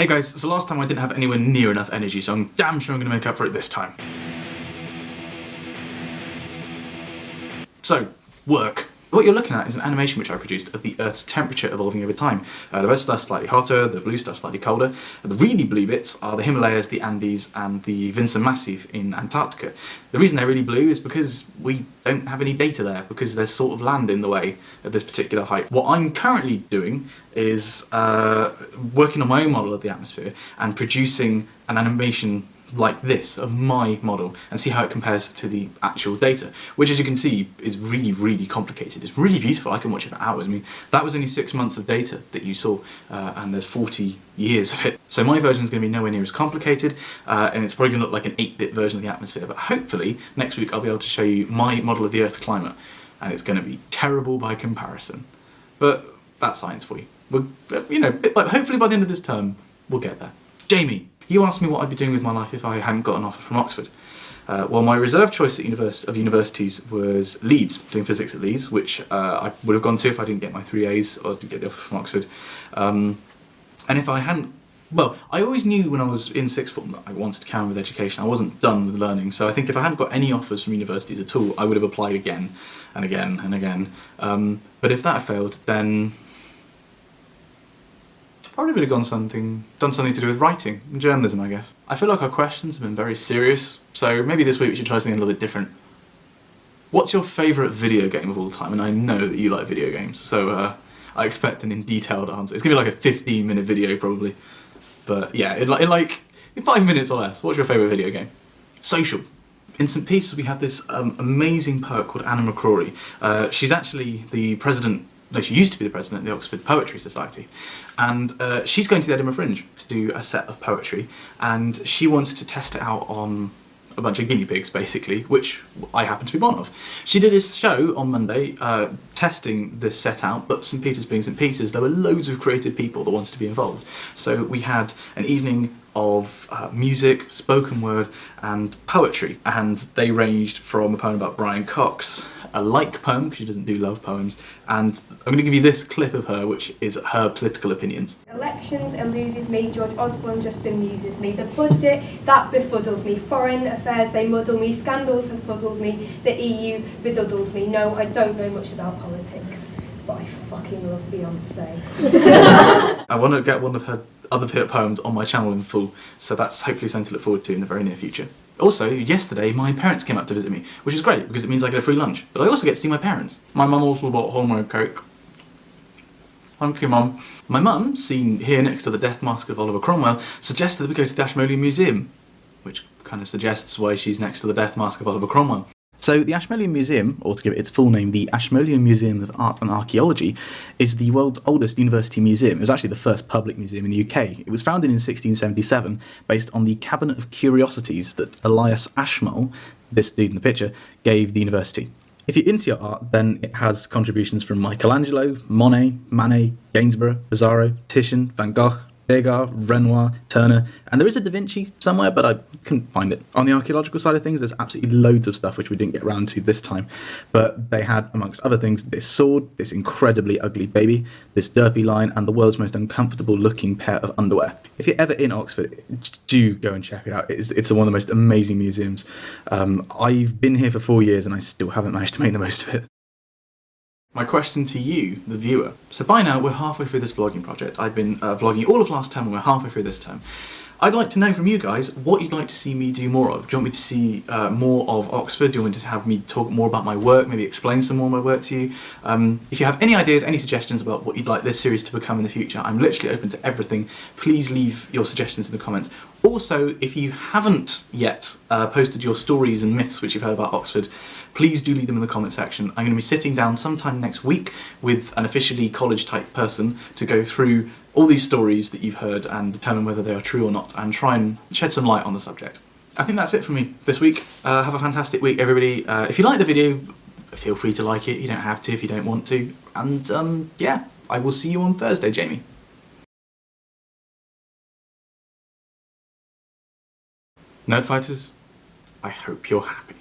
Hey guys, so last time I didn't have anywhere near enough energy, so I'm damn sure I'm going to make up for it this time. So, work. What you're looking at is an animation which I produced of the Earth's temperature evolving over time. The red stuff's slightly hotter, the blue stuff's slightly colder. The really blue bits are the Himalayas, the Andes, and the Vinson Massif in Antarctica. The reason they're really blue is because we don't have any data there, because there's sort of land in the way at this particular height. What I'm currently doing is working on my own model of the atmosphere and producing an animation like this of my model and see how it compares to the actual data, which as you can see is really, really complicated. It's really beautiful. I can watch it for hours. I mean, that was only 6 months of data that you saw, and there's 40 years of it. So my version is going to be nowhere near as complicated, and it's probably going to look like an 8-bit version of the atmosphere, but hopefully next week I'll be able to show you my model of the Earth's climate, and it's going to be terrible by comparison. But that's science for you. We're, hopefully by the end of this term, we'll get there. Jamie, you asked me what I'd be doing with my life if I hadn't got an offer from Oxford. Well, my reserve choice at universities was Leeds, doing physics at Leeds, which I would have gone to if I didn't get my 3 A's or didn't get the offer from Oxford. And if I hadn't, well, I always knew when I was in sixth form that I wanted to carry on with education. I wasn't done with learning, so I think if I hadn't got any offers from universities at all, I would have applied again and again and again. But if that had failed, then probably would have done something to do with writing and journalism, I guess. I feel like our questions have been very serious, so maybe this week we should try something a little bit different. What's your favourite video game of all time? And I know that you like video games, so I expect an detailed answer. It's going to be like a 15-minute video probably. But yeah, in 5 minutes or less, what's your favourite video game? Social. In St Peter's we have this amazing poet called Anna McCrory. She's actually the president. No, she used to be the president of the Oxford Poetry Society, and she's going to the Edinburgh Fringe to do a set of poetry, and she wants to test it out on a bunch of guinea pigs, basically, which I happen to be one of. She did a show on Monday testing this set out, but St Peter's being St Peter's, there were loads of creative people that wanted to be involved. So we had an evening of music, spoken word, and poetry, and they ranged from a poem about Brian Cox, a like poem, because she doesn't do love poems, and I'm going to give you this clip of her, which is her political opinions. Elections eluded me, George Osborne just bemuses me, the budget, that befuddles me, foreign affairs, they muddle me, scandals have puzzled me, the EU beduddles me. No, I don't know much about politics, but I fucking love Beyonce. I want to get one of her other hit poems on my channel in full, so that's hopefully something to look forward to in the very near future. Also, yesterday my parents came up to visit me, which is great because it means I get a free lunch, but I also get to see my parents. My mum also bought homemade cake. Thank you, Mum. My mum, seen here next to the death mask of Oliver Cromwell, suggested that we go to the Ashmolean Museum, which kind of suggests why she's next to the death mask of Oliver Cromwell. So the Ashmolean Museum, or to give it its full name, the Ashmolean Museum of Art and Archaeology, is the world's oldest university museum. It was actually the first public museum in the UK. It was founded in 1677 based on the Cabinet of Curiosities that Elias Ashmole, this dude in the picture, gave the university. If you're into your art, then it has contributions from Michelangelo, Monet, Manet, Gainsborough, Pissarro, Titian, Van Gogh, Degas, Renoir, Turner, and there is a Da Vinci somewhere, but I couldn't find it. On the archaeological side of things, there's absolutely loads of stuff which we didn't get around to this time, but they had, amongst other things, this sword, this incredibly ugly baby, this derpy line, and the world's most uncomfortable looking pair of underwear. If you're ever in Oxford, do go and check it out. It's one of the most amazing museums. I've been here for 4 years and I still haven't managed to make the most of it. My question to you, the viewer. So by now, we're halfway through this vlogging project. I've been vlogging all of last term and we're halfway through this term. I'd like to know from you guys what you'd like to see me do more of. Do you want me to see more of Oxford? Do you want me to have me talk more about my work, maybe explain some more of my work to you? If you have any ideas, any suggestions about what you'd like this series to become in the future, I'm literally open to everything. Please leave your suggestions in the comments. Also, if you haven't yet posted your stories and myths which you've heard about Oxford, please do leave them in the comment section. I'm going to be sitting down sometime next week with an officially college-type person to go through all these stories that you've heard and determine whether they are true or not, and try and shed some light on the subject. I think that's it from me this week. Have a fantastic week, everybody. If you like the video, feel free to like it. You don't have to if you don't want to. And yeah, I will see you on Thursday, Jamie. Nerdfighters, I hope you're happy.